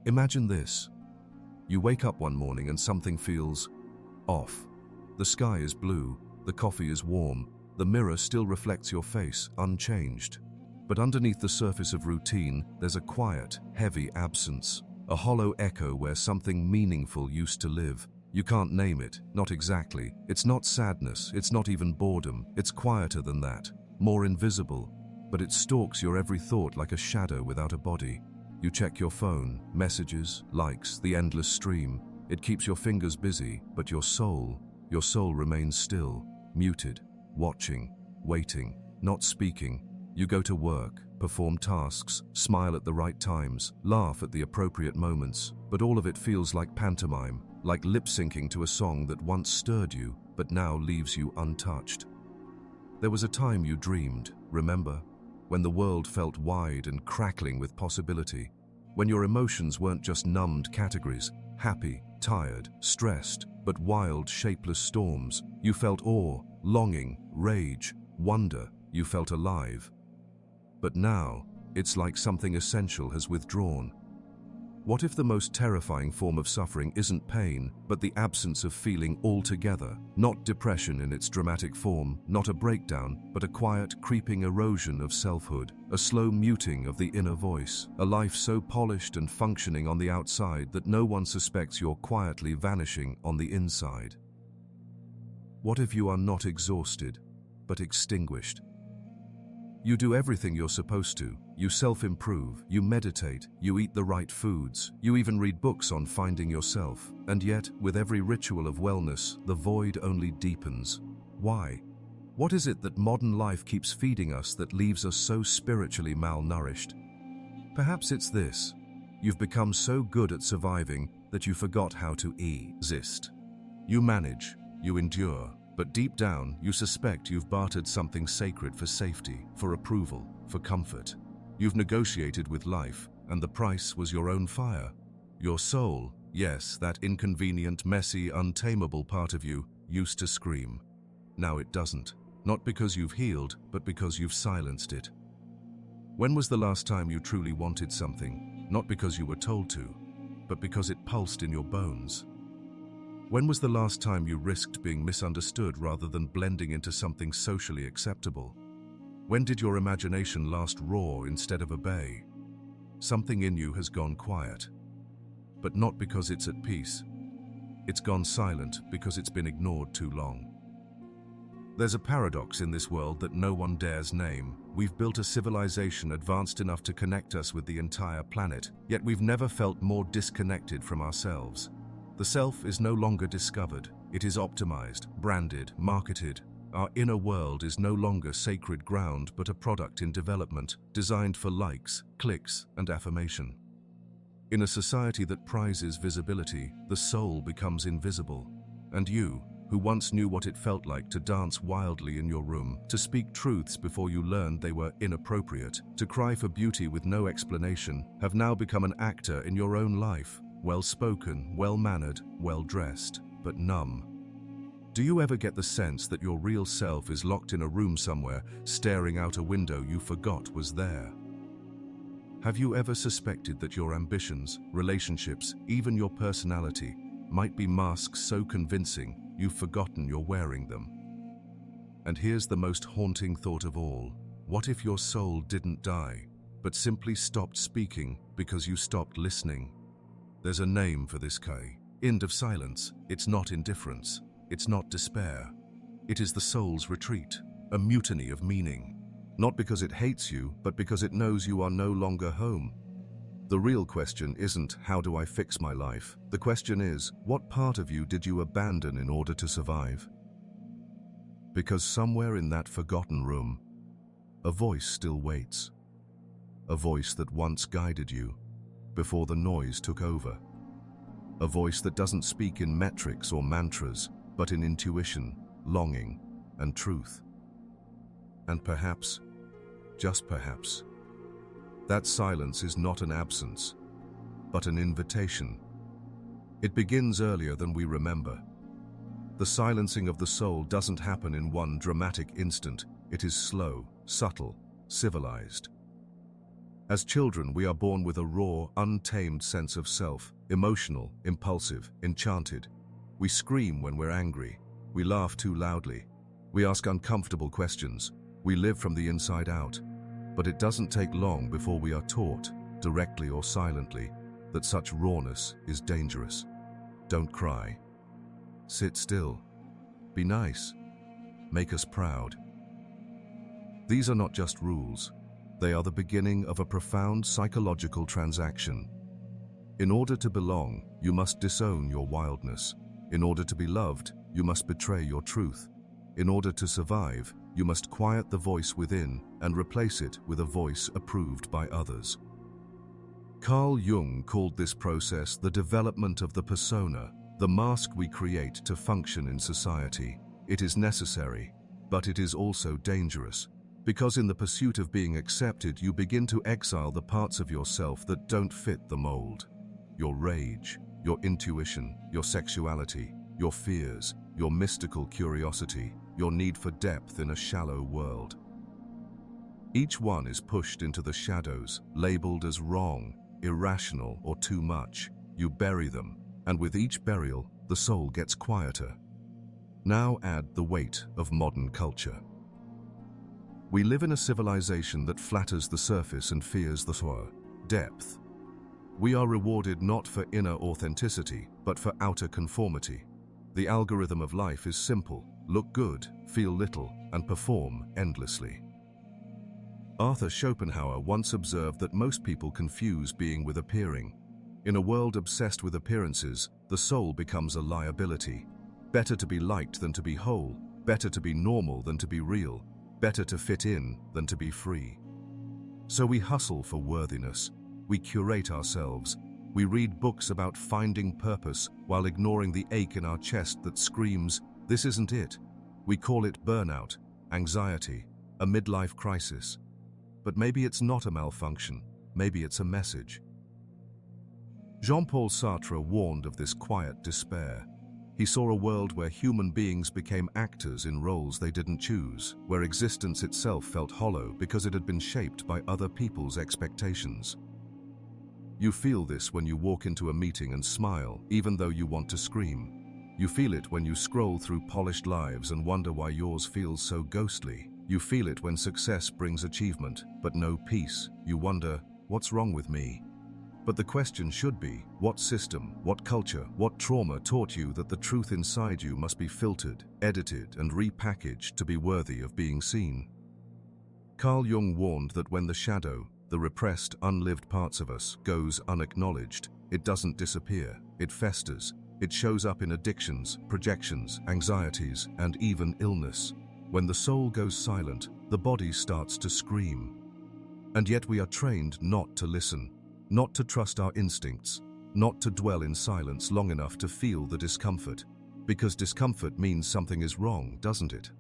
Imagine this. You wake up one morning and something feels off. The sky is blue, the coffee is warm, the mirror still reflects your face, unchanged. But underneath the surface of routine, there's a quiet, heavy absence, a hollow echo where something meaningful used to live. You can't name it, not exactly. It's not sadness, it's not even boredom. It's quieter than that, more invisible. But it stalks your every thought like a shadow without a body. You check your phone, messages, likes, the endless stream. It keeps your fingers busy, but your soul remains still, muted, watching, waiting, not speaking. You go to work, perform tasks, smile at the right times, laugh at the appropriate moments, but all of it feels like pantomime, like lip-syncing to a song that once stirred you, but now leaves you untouched. There was a time you dreamed, remember? When the world felt wide and crackling with possibility. When your emotions weren't just numbed categories, happy, tired, stressed, but wild, shapeless storms. You felt awe, longing, rage, wonder. You felt alive. But now, it's like something essential has withdrawn. What if the most terrifying form of suffering isn't pain, but the absence of feeling altogether? Not depression in its dramatic form, not a breakdown, but a quiet, creeping erosion of selfhood, a slow muting of the inner voice, a life so polished and functioning on the outside that no one suspects you're quietly vanishing on the inside. What if you are not exhausted, but extinguished? You do everything you're supposed to. You self-improve, you meditate, you eat the right foods, you even read books on finding yourself. And yet, with every ritual of wellness, the void only deepens. Why? What is it that modern life keeps feeding us that leaves us so spiritually malnourished? Perhaps it's this. You've become so good at surviving that you forgot how to exist. You manage, you endure, but deep down, you suspect you've bartered something sacred for safety, for approval, for comfort. You've negotiated with life, and the price was your own fire. Your soul, yes, that inconvenient, messy, untamable part of you, used to scream. Now it doesn't. Not because you've healed, but because you've silenced it. When was the last time you truly wanted something? Not because you were told to, but because it pulsed in your bones. When was the last time you risked being misunderstood rather than blending into something socially acceptable? When did your imagination last roar instead of obey? Something in you has gone quiet. But not because it's at peace. It's gone silent because it's been ignored too long. There's a paradox in this world that no one dares name. We've built a civilization advanced enough to connect us with the entire planet, yet we've never felt more disconnected from ourselves. The self is no longer discovered. It is optimized, branded, marketed. Our inner world is no longer sacred ground, but a product in development, designed for likes, clicks, and affirmation. In a society that prizes visibility, the soul becomes invisible. And you, who once knew what it felt like to dance wildly in your room, to speak truths before you learned they were inappropriate, to cry for beauty with no explanation, have now become an actor in your own life. Well-spoken, well-mannered, well-dressed, but numb. Do you ever get the sense that your real self is locked in a room somewhere, staring out a window you forgot was there? Have you ever suspected that your ambitions, relationships, even your personality, might be masks so convincing you've forgotten you're wearing them? And here's the most haunting thought of all. What if your soul didn't die, but simply stopped speaking because you stopped listening? There's a name for this kind of silence. It's not indifference. It's not despair. It is the soul's retreat, a mutiny of meaning. Not because it hates you, but because it knows you are no longer home. The real question isn't, how do I fix my life? The question is, what part of you did you abandon in order to survive? Because somewhere in that forgotten room, a voice still waits. A voice that once guided you, before the noise took over. A voice that doesn't speak in metrics or mantras, but in intuition, longing, and truth. And perhaps, just perhaps, that silence is not an absence, but an invitation. It begins earlier than we remember. The silencing of the soul doesn't happen in one dramatic instant. It is slow, subtle, civilized. As children, we are born with a raw, untamed sense of self, emotional, impulsive, enchanted. We scream when we're angry. We laugh too loudly. We ask uncomfortable questions. We live from the inside out. But it doesn't take long before we are taught, directly or silently, that such rawness is dangerous. Don't cry. Sit still. Be nice. Make us proud. These are not just rules. They are the beginning of a profound psychological transaction. In order to belong, you must disown your wildness. In order to be loved, you must betray your truth. In order to survive, you must quiet the voice within and replace it with a voice approved by others. Carl Jung called this process the development of the persona, the mask we create to function in society. It is necessary, but it is also dangerous, because in the pursuit of being accepted, you begin to exile the parts of yourself that don't fit the mold. Your rage, your intuition, your sexuality, your fears, your mystical curiosity, your need for depth in a shallow world. Each one is pushed into the shadows, labeled as wrong, irrational, or too much. You bury them, and with each burial, the soul gets quieter. Now add the weight of modern culture. We live in a civilization that flatters the surface and fears the depth. We are rewarded not for inner authenticity, but for outer conformity. The algorithm of life is simple: look good, feel little, and perform endlessly. Arthur Schopenhauer once observed that most people confuse being with appearing. In a world obsessed with appearances, the soul becomes a liability. Better to be liked than to be whole, better to be normal than to be real, better to fit in than to be free. So we hustle for worthiness. We curate ourselves. We read books about finding purpose while ignoring the ache in our chest that screams, "This isn't it." We call it burnout, anxiety, a midlife crisis. But maybe it's not a malfunction. Maybe it's a message. Jean-Paul Sartre warned of this quiet despair. He saw a world where human beings became actors in roles they didn't choose, where existence itself felt hollow because it had been shaped by other people's expectations. You feel this when you walk into a meeting and smile, even though you want to scream. You feel it when you scroll through polished lives and wonder why yours feels so ghostly. You feel it when success brings achievement, but no peace. You wonder, what's wrong with me? But the question should be, what system, what culture, what trauma taught you that the truth inside you must be filtered, edited, and repackaged to be worthy of being seen? Carl Jung warned that when the shadow, the repressed, unlived parts of us, goes unacknowledged, it doesn't disappear, it festers. It shows up in addictions, projections, anxieties, and even illness. When the soul goes silent, the body starts to scream. And yet we are trained not to listen, not to trust our instincts, not to dwell in silence long enough to feel the discomfort. Because discomfort means something is wrong, doesn't it?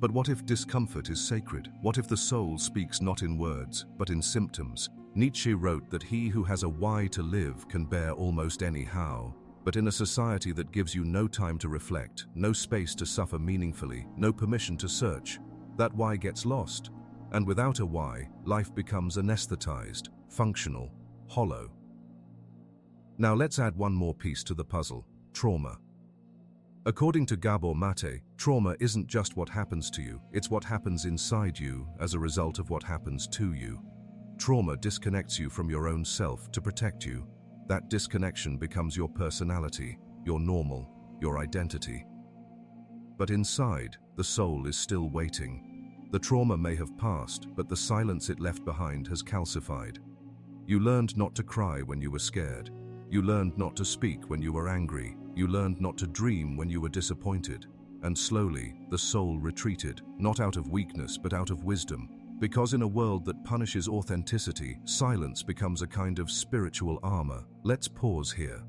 But what if discomfort is sacred? What if the soul speaks not in words, but in symptoms? Nietzsche wrote that he who has a why to live can bear almost any how. But in a society that gives you no time to reflect, no space to suffer meaningfully, no permission to search, that why gets lost. And without a why, life becomes anesthetized, functional, hollow. Now let's add one more piece to the puzzle: trauma. According to Gabor Maté, trauma isn't just what happens to you, it's what happens inside you as a result of what happens to you. Trauma disconnects you from your own self to protect you. That disconnection becomes your personality, your normal, your identity. But inside, the soul is still waiting. The trauma may have passed, but the silence it left behind has calcified. You learned not to cry when you were scared. You learned not to speak when you were angry. You learned not to dream when you were disappointed. And slowly, the soul retreated, not out of weakness but out of wisdom. Because in a world that punishes authenticity, silence becomes a kind of spiritual armor. Let's pause here.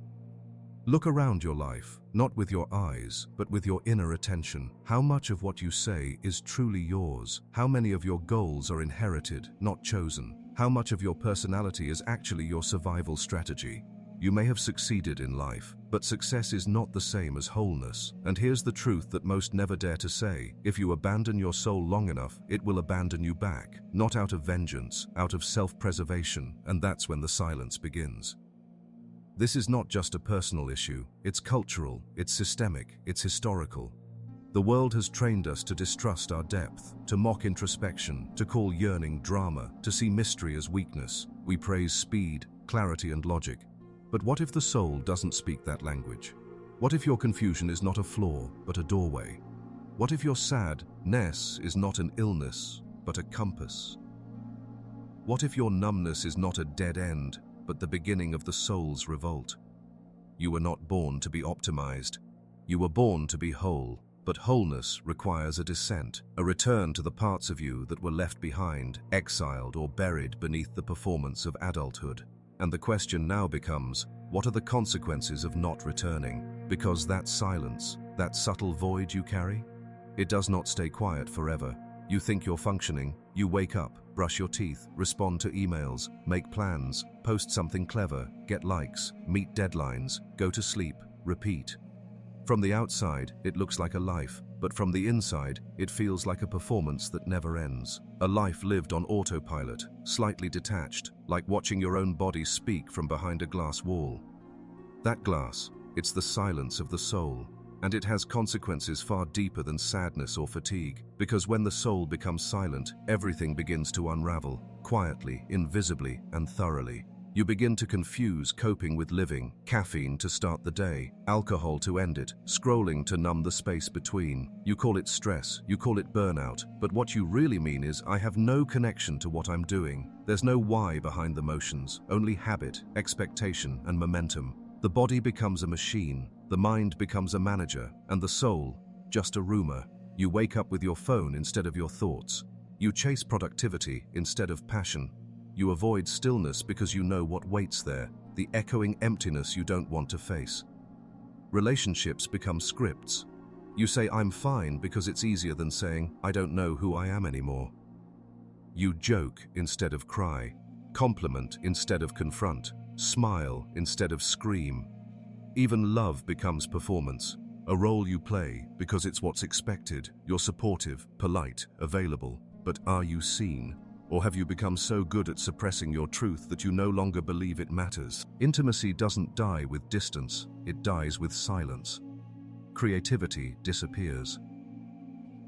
Look around your life, not with your eyes, but with your inner attention. How much of what you say is truly yours? How many of your goals are inherited, not chosen? How much of your personality is actually your survival strategy? You may have succeeded in life, but success is not the same as wholeness. And here's the truth that most never dare to say. If you abandon your soul long enough, it will abandon you back. Not out of vengeance, out of self-preservation, and that's when the silence begins. This is not just a personal issue, it's cultural, it's systemic, it's historical. The world has trained us to distrust our depth, to mock introspection, to call yearning drama, to see mystery as weakness. We praise speed, clarity, and logic. But what if the soul doesn't speak that language? What if your confusion is not a flaw, but a doorway? What if your sadness is not an illness, but a compass? What if your numbness is not a dead end, but the beginning of the soul's revolt? You were not born to be optimized. You were born to be whole. But wholeness requires a descent, a return to the parts of you that were left behind, exiled or buried beneath the performance of adulthood. And the question now becomes, what are the consequences of not returning? Because that silence, that subtle void you carry, it does not stay quiet forever. You think you're functioning, you wake up, brush your teeth, respond to emails, make plans, post something clever, get likes, meet deadlines, go to sleep, repeat. From the outside, it looks like a life, but from the inside, it feels like a performance that never ends. A life lived on autopilot, slightly detached, like watching your own body speak from behind a glass wall. That glass, it's the silence of the soul, and it has consequences far deeper than sadness or fatigue, because when the soul becomes silent, everything begins to unravel, quietly, invisibly, and thoroughly. You begin to confuse coping with living, caffeine to start the day, alcohol to end it, scrolling to numb the space between. You call it stress, you call it burnout, but what you really mean is, I have no connection to what I'm doing. There's no why behind the motions, only habit, expectation, and momentum. The body becomes a machine, the mind becomes a manager, and the soul, just a rumor. You wake up with your phone instead of your thoughts. You chase productivity instead of passion. You avoid stillness because you know what waits there, the echoing emptiness you don't want to face. Relationships become scripts. You say, I'm fine, because it's easier than saying, I don't know who I am anymore. You joke instead of cry, compliment instead of confront, smile instead of scream. Even love becomes performance, a role you play because it's what's expected. You're supportive, polite, available, but are you seen? Or have you become so good at suppressing your truth that you no longer believe it matters? Intimacy doesn't die with distance, it dies with silence. Creativity disappears.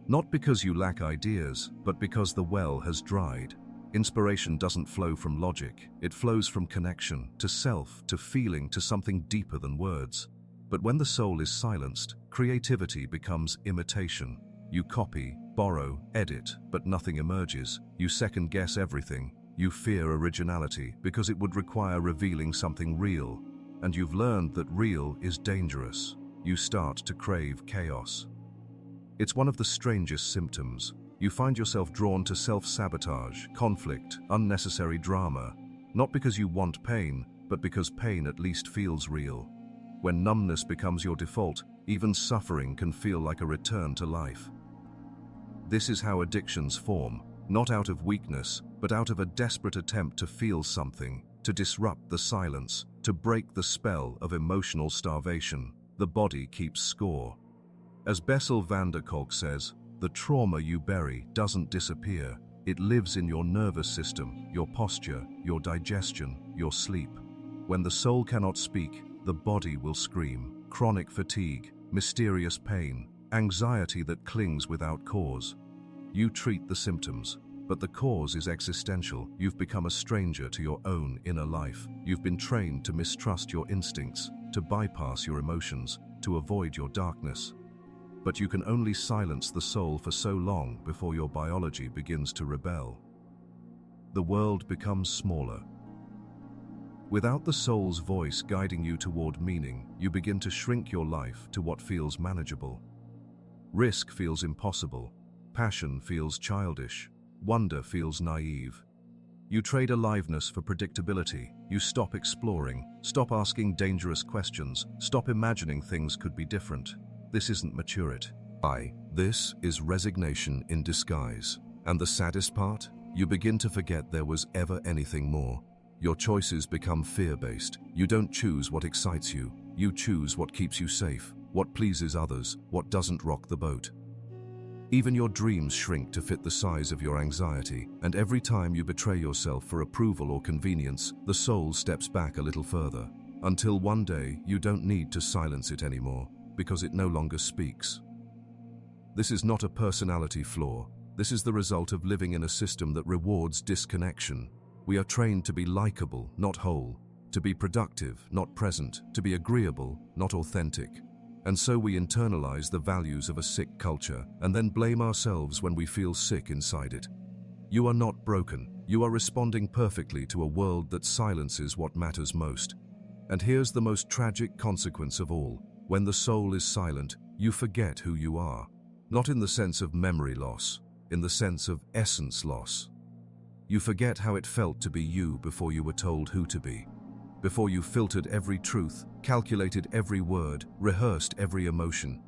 Not because you lack ideas, but because the well has dried. Inspiration doesn't flow from logic, it flows from connection, to self, to feeling, to something deeper than words. But when the soul is silenced, creativity becomes imitation. You copy, borrow, edit, but nothing emerges. You second-guess everything. You fear originality because it would require revealing something real. And you've learned that real is dangerous. You start to crave chaos. It's one of the strangest symptoms. You find yourself drawn to self-sabotage, conflict, unnecessary drama. Not because you want pain, but because pain at least feels real. When numbness becomes your default, even suffering can feel like a return to life. This is how addictions form, not out of weakness, but out of a desperate attempt to feel something, to disrupt the silence, to break the spell of emotional starvation. The body keeps score. As Bessel van der Kolk says, the trauma you bury doesn't disappear. It lives in your nervous system, your posture, your digestion, your sleep. When the soul cannot speak, the body will scream. Chronic fatigue, mysterious pain, anxiety that clings without cause. You treat the symptoms, but the cause is existential. You've become a stranger to your own inner life. You've been trained to mistrust your instincts, to bypass your emotions, to avoid your darkness. But you can only silence the soul for so long before your biology begins to rebel. The world becomes smaller. Without the soul's voice guiding you toward meaning, you begin to shrink your life to what feels manageable. Risk feels impossible. Passion feels childish. Wonder feels naive. You trade aliveness for predictability. You stop exploring, stop asking dangerous questions, stop imagining things could be different. This isn't maturity. This is resignation in disguise. And the saddest part? You begin to forget there was ever anything more. Your choices become fear-based. You don't choose what excites you. You choose what keeps you safe, what pleases others, what doesn't rock the boat. Even your dreams shrink to fit the size of your anxiety, and every time you betray yourself for approval or convenience, the soul steps back a little further, until one day you don't need to silence it anymore, because it no longer speaks. This is not a personality flaw. This is the result of living in a system that rewards disconnection. We are trained to be likable, not whole, to be productive, not present, to be agreeable, not authentic. And so we internalize the values of a sick culture and then blame ourselves when we feel sick inside it. You are not broken. You are responding perfectly to a world that silences what matters most. And here's the most tragic consequence of all. When the soul is silent, you forget who you are. Not in the sense of memory loss, in the sense of essence loss. You forget how it felt to be you before you were told who to be. Before you filtered every truth, calculated every word, rehearsed every emotion.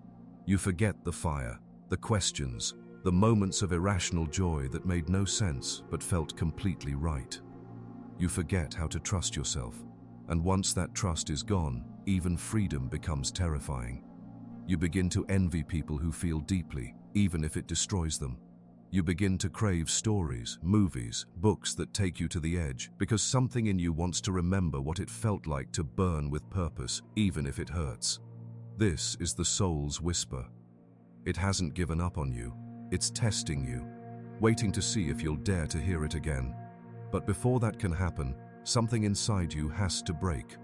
You forget the fire, the questions, the moments of irrational joy that made no sense but felt completely right. You forget how to trust yourself, and once that trust is gone, even freedom becomes terrifying. You begin to envy people who feel deeply, even if it destroys them. You begin to crave stories, movies, books that take you to the edge, because something in you wants to remember what it felt like to burn with purpose, even if it hurts. This is the soul's whisper. It hasn't given up on you. It's testing you, waiting to see if you'll dare to hear it again. But before that can happen, something inside you has to break.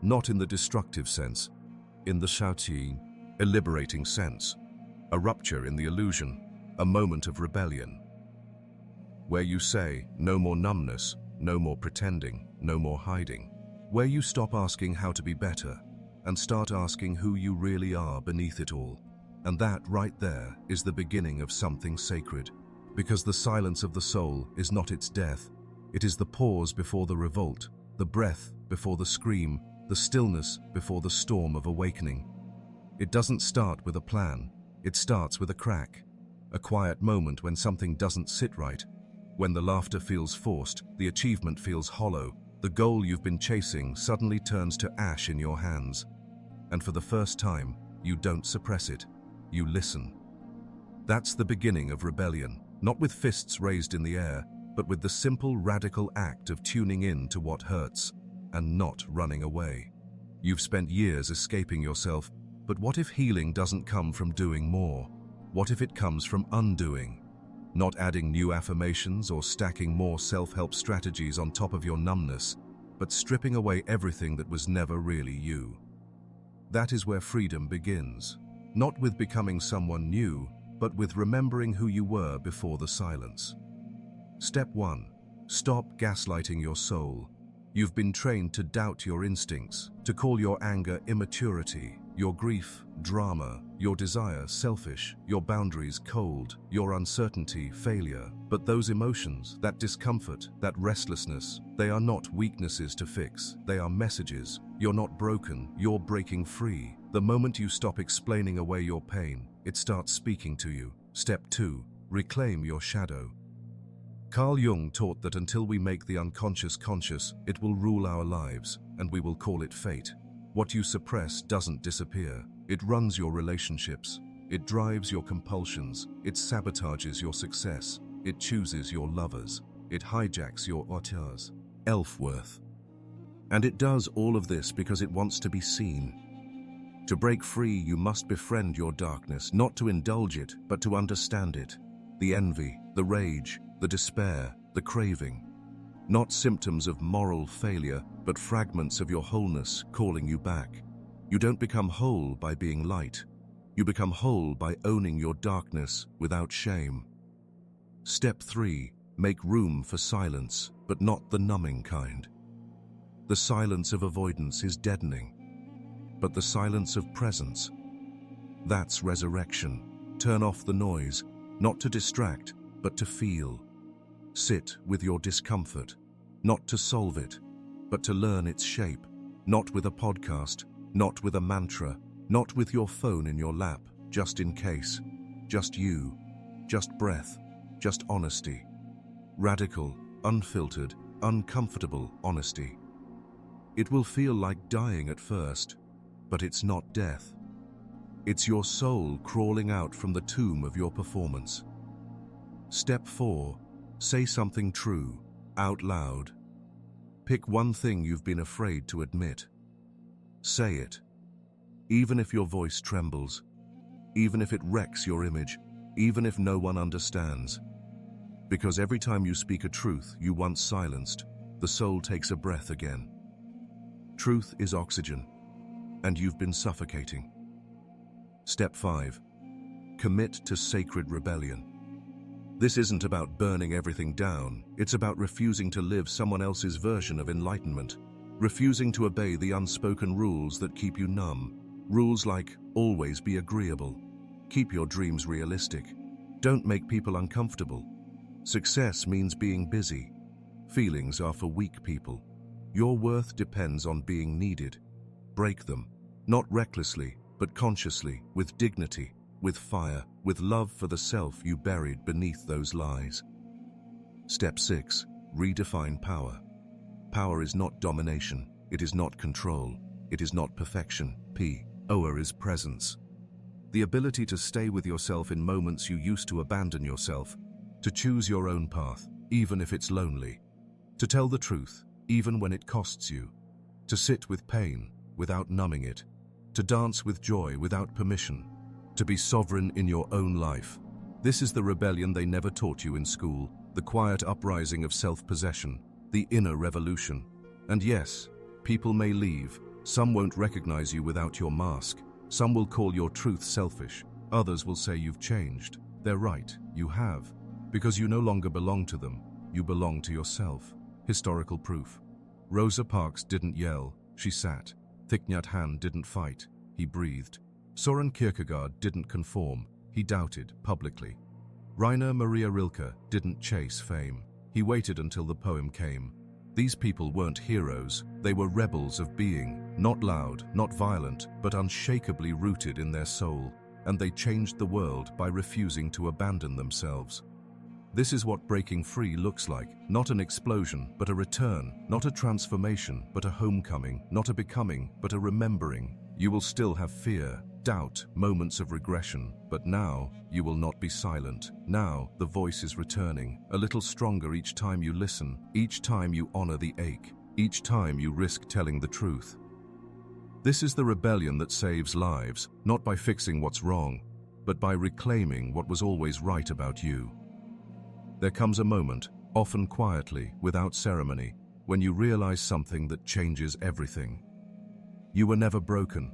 Not in the destructive sense, in the shouty, liberating sense. A rupture in the illusion. A moment of rebellion, where you say, no more numbness, no more pretending, no more hiding, where you stop asking how to be better and start asking who you really are beneath it all. And that right there is the beginning of something sacred, because the silence of the soul is not its death. It is the pause before the revolt, the breath before the scream, the stillness before the storm of awakening. It doesn't start with a plan, it starts with a crack. A quiet moment when something doesn't sit right, when the laughter feels forced, the achievement feels hollow, the goal you've been chasing suddenly turns to ash in your hands. And for the first time, you don't suppress it, you listen. That's the beginning of rebellion, not with fists raised in the air, but with the simple, radical act of tuning in to what hurts and not running away. You've spent years escaping yourself, but what if healing doesn't come from doing more? What if it comes from undoing? Not adding new affirmations or stacking more self-help strategies on top of your numbness, but stripping away everything that was never really you. That is where freedom begins. Not with becoming someone new, but with remembering who you were before the silence. Step 1. Stop gaslighting your soul. You've been trained to doubt your instincts, to call your anger immaturity, your grief drama, your desire selfish, your boundaries cold, your uncertainty failure. But those emotions, that discomfort, that restlessness, they are not weaknesses to fix. They are messages. You're not broken, you're breaking free. The moment you stop explaining away your pain, it starts speaking to you. Step 2. Reclaim your shadow. Carl Jung taught that until we make the unconscious conscious, it will rule our lives, and we will call it fate. What you suppress doesn't disappear. It runs your relationships. It drives your compulsions. It sabotages your success. It chooses your lovers. It hijacks your auteurs. Self-worth. And it does all of this because it wants to be seen. To break free, you must befriend your darkness, not to indulge it, but to understand it. The envy, the rage, the despair, the craving. Not symptoms of moral failure, but fragments of your wholeness calling you back. You don't become whole by being light. You become whole by owning your darkness without shame. Step 3. Make room for silence, but not the numbing kind. The silence of avoidance is deadening, but the silence of presence, that's resurrection. Turn off the noise, not to distract, but to feel. Sit with your discomfort, not to solve it, but to learn its shape, not with a podcast, not with a mantra, not with your phone in your lap, just in case. Just you, just breath, just honesty. Radical, unfiltered, uncomfortable honesty. It will feel like dying at first, but it's not death. It's your soul crawling out from the tomb of your performance. Step 4. Say something true, out loud. Pick one thing you've been afraid to admit. Say it. Even if your voice trembles, even if it wrecks your image, even if no one understands. Because every time you speak a truth you once silenced, the soul takes a breath again. Truth is oxygen, and you've been suffocating. Step 5. Commit to sacred rebellion. This isn't about burning everything down, it's about refusing to live someone else's version of enlightenment, refusing to obey the unspoken rules that keep you numb. Rules like always be agreeable, keep your dreams realistic, don't make people uncomfortable. Success means being busy. Feelings are for weak people. Your worth depends on being needed. Break them, not recklessly, but consciously, with dignity, with fire, with love for the self you buried beneath those lies. Step 6. Redefine power. Power is not domination. It is not control. It is not perfection. Power is presence. The ability to stay with yourself in moments you used to abandon yourself, to choose your own path, even if it's lonely, to tell the truth, even when it costs you, to sit with pain without numbing it, to dance with joy without permission, to be sovereign in your own life. This is the rebellion they never taught you in school, the quiet uprising of self-possession, the inner revolution. And yes, people may leave. Some won't recognize you without your mask. Some will call your truth selfish. Others will say you've changed. They're right, you have. Because you no longer belong to them, you belong to yourself. Historical proof. Rosa Parks didn't yell, she sat. Thich Nhat Hanh didn't fight, he breathed. Soren Kierkegaard didn't conform, he doubted publicly. Rainer Maria Rilke didn't chase fame, he waited until the poem came. These people weren't heroes, they were rebels of being, not loud, not violent, but unshakably rooted in their soul, and they changed the world by refusing to abandon themselves. This is what breaking free looks like, not an explosion, but a return, not a transformation, but a homecoming, not a becoming, but a remembering. You will still have fear, doubt, moments of regression, but now you will not be silent. Now the voice is returning, a little stronger each time you listen, each time you honor the ache, each time you risk telling the truth. This is the rebellion that saves lives, not by fixing what's wrong, but by reclaiming what was always right about you. There comes a moment, often quietly, without ceremony, when you realize something that changes everything. You were never broken,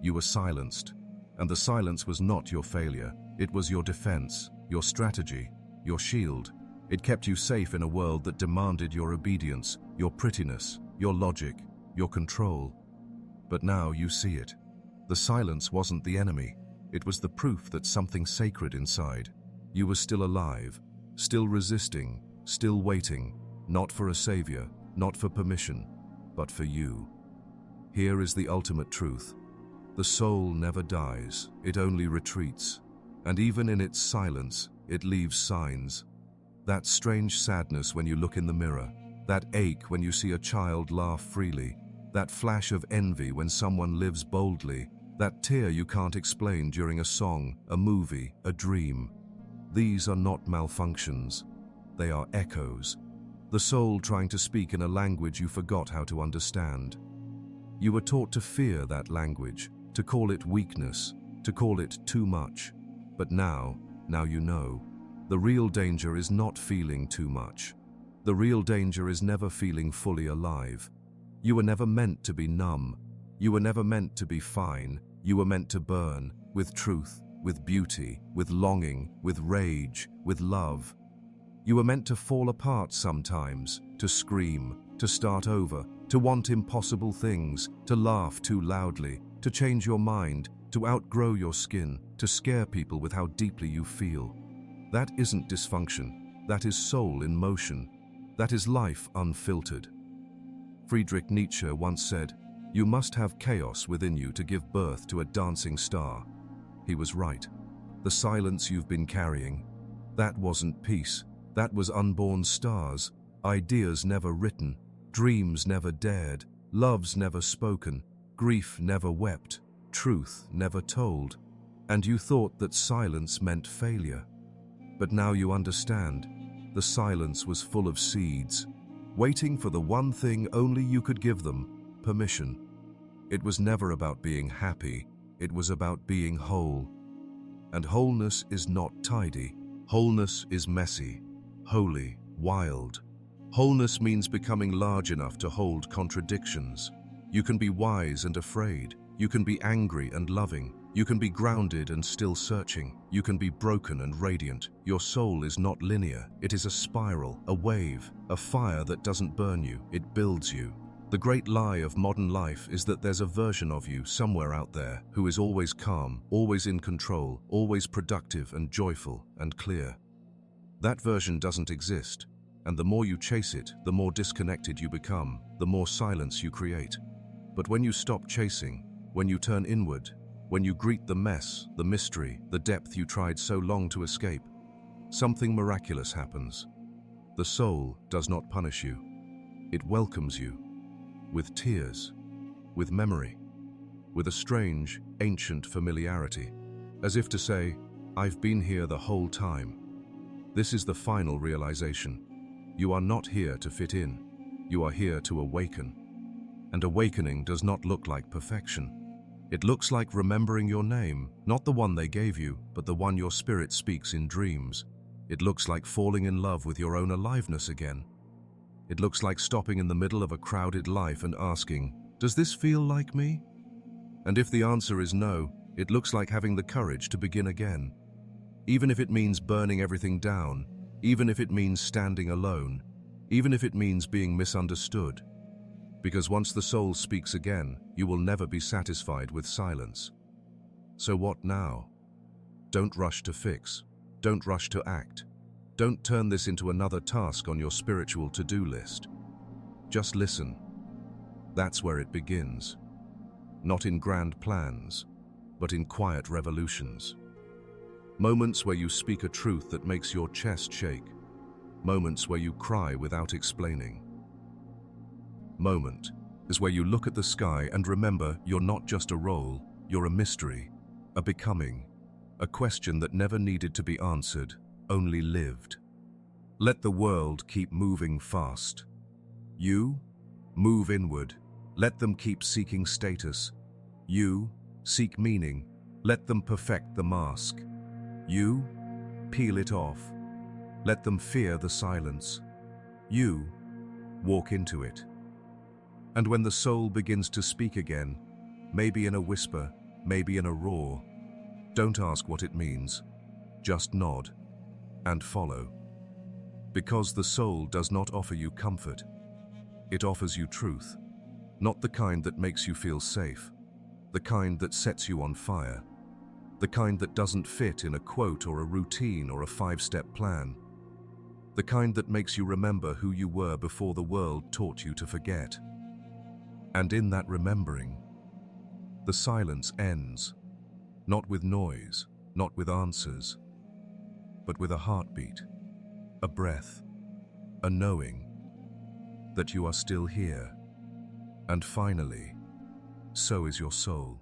you were silenced, and the silence was not your failure, it was your defense, your strategy, your shield. It kept you safe in a world that demanded your obedience, your prettiness, your logic, your control. But now you see it. The silence wasn't the enemy, it was the proof that something sacred inside. You were still alive, still resisting, still waiting, not for a savior, not for permission, but for you. Here is the ultimate truth. The soul never dies, it only retreats. And even in its silence, it leaves signs. That strange sadness when you look in the mirror, that ache when you see a child laugh freely, that flash of envy when someone lives boldly, that tear you can't explain during a song, a movie, a dream. These are not malfunctions, they are echoes. The soul trying to speak in a language you forgot how to understand. You were taught to fear that language, to call it weakness, to call it too much. But now you know. The real danger is not feeling too much. The real danger is never feeling fully alive. You were never meant to be numb. You were never meant to be fine. You were meant to burn, with truth, with beauty, with longing, with rage, with love. You were meant to fall apart sometimes, to scream, to start over, to want impossible things, to laugh too loudly, to change your mind, to outgrow your skin, to scare people with how deeply you feel. That isn't dysfunction, that is soul in motion, that is life unfiltered. Friedrich Nietzsche once said, "You must have chaos within you to give birth to a dancing star." He was right. The silence you've been carrying, that wasn't peace, that was unborn stars, Ideas never written, dreams never dared, loves never spoken, grief never wept, truth never told. And you thought that silence meant failure. But now you understand, the silence was full of seeds, waiting for the one thing only you could give them: permission. It was never about being happy, it was about being whole. And wholeness is not tidy. Wholeness is messy, holy, wild. Wholeness means becoming large enough to hold contradictions. You can be wise and afraid. You can be angry and loving. You can be grounded and still searching. You can be broken and radiant. Your soul is not linear. It is a spiral, a wave, a fire that doesn't burn you, it builds you. The great lie of modern life is that there's a version of you somewhere out there who is always calm, always in control, always productive and joyful and clear. That version doesn't exist, and the more you chase it, the more disconnected you become, the more silence you create. But when you stop chasing, when you turn inward, when you greet the mess, the mystery, the depth you tried so long to escape, something miraculous happens. The soul does not punish you. It welcomes you. With tears, with memory, with a strange, ancient familiarity, as if to say, I've been here the whole time. This is the final realization. You are not here to fit in. You are here to awaken. And awakening does not look like perfection. It looks like remembering your name, not the one they gave you, but the one your spirit speaks in dreams. It looks like falling in love with your own aliveness again. It looks like stopping in the middle of a crowded life and asking, does this feel like me? And if the answer is no, it looks like having the courage to begin again. Even if it means burning everything down, even if it means standing alone, even if it means being misunderstood. Because once the soul speaks again, you will never be satisfied with silence. So what now? Don't rush to fix. Don't rush to act. Don't turn this into another task on your spiritual to-do list. Just listen. That's where it begins. Not in grand plans, but in quiet revolutions. Moments where you speak a truth that makes your chest shake. Moments where you cry without explaining. Moment is where you look at the sky and remember you're not just a role, you're a mystery, a becoming, a question that never needed to be answered, only lived. Let the world keep moving fast. You, move inward. Let them keep seeking status. You, seek meaning. Let them perfect the mask. You, peel it off. Let them fear the silence. You, walk into it. And when the soul begins to speak again, maybe in a whisper, maybe in a roar, don't ask what it means. Just nod and follow. Because the soul does not offer you comfort. It offers you truth. Not the kind that makes you feel safe. The kind that sets you on fire. The kind that doesn't fit in a quote or a routine or a 5-step plan. The kind that makes you remember who you were before the world taught you to forget. And in that remembering, the silence ends, not with noise, not with answers, but with a heartbeat, a breath, a knowing that you are still here. And finally, so is your soul.